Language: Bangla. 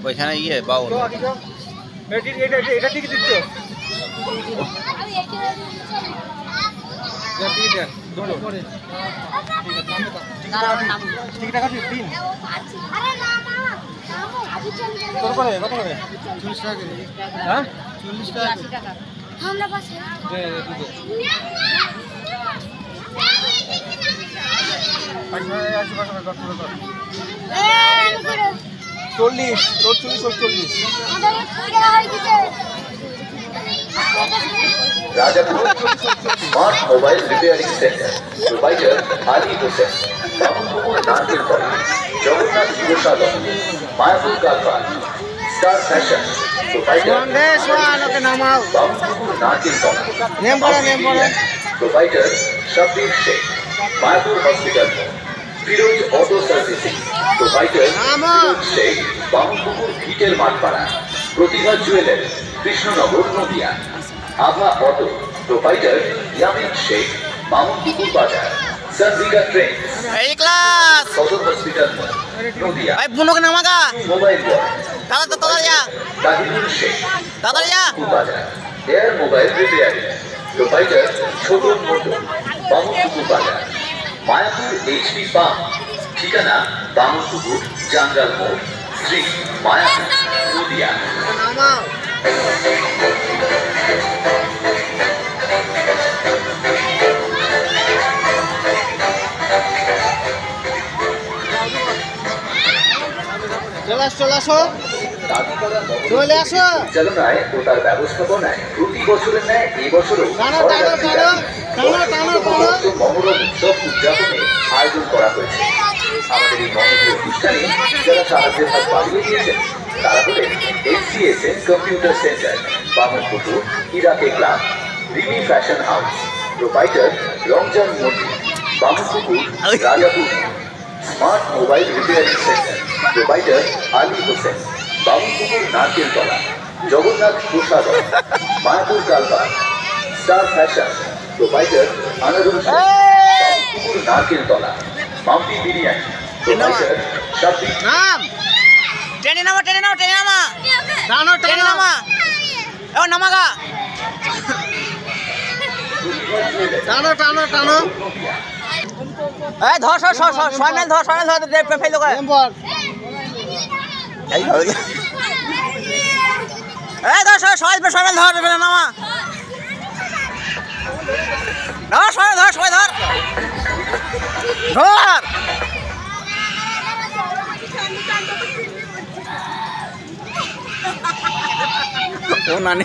ওইখানে ইয়ে বাউল এটা ঠিক দিচ্ছ ঠিক টাকা দিন কত করে 40 টাকা হ্যাঁ 40 টাকা আমরা পাশে চল্লিশ তোর 40 Rajapur smart mobile repairing centre provider Ali Hussain Babupur Narkel कॉलेज Jagannath Prasadam Mayapur Kalpara star fashion provider Babupur Narkel कॉलेज provider Shabbir Sheikh Mayapur hospital Firoz auto servicing provider Firoz Sheikh Babupur भीटेर Mathpara Pratibha jeweller Krishnanagar Nadia Abha auto provider Yamin Sheikh Mamunpukur बाजार सनविगा ट्रेन सदर हॉस्पिटल नदिया मोबाइल ताहिरुल शेख बाजार एयर मोबाइल रिपेयरिंग प्रोवाइडर छोटन मोटो मामुनपुकुर बाजार मायापुर एचपी पाम्प ठिकाना बामुनपुकुर जंगल मोड़ श्री मायापुर नदिया পরিচালনায় ও তার ব্যবস্থাপনায় প্রতি বছরের ন্যায় এই বছরও মহরম উৎসব উদযাপনে আয়োজন করা হয়েছে। আমাদের এই মহরমের অনুষ্ঠানে যারা সাহায্যের হাত বাড়িয়ে দিয়েছেন তারা হলেন HCSN কম্পিউটার সেন্টার, বামনপুকুর ইরাকে club, Rimi fashion house, provider Ramzan মন্দির, Bamanpukur Rajapur smart mobile repairing centre, provider Ali Hossain, Bamanpukur Narkel Tala, Jagannath Prasadam, Mayapur Kalpara, star fashion, provider Anarul Sheikh, Bamanpukur Narkel Tala, Mampi biryani, provider শব্বীর ট্রেনে নামা এবার নামাগা টানো এই ধর ছয় মাইল ধর ফেল এই ধর ছয় মাইল ধর নামা সবাই ধর ও নানি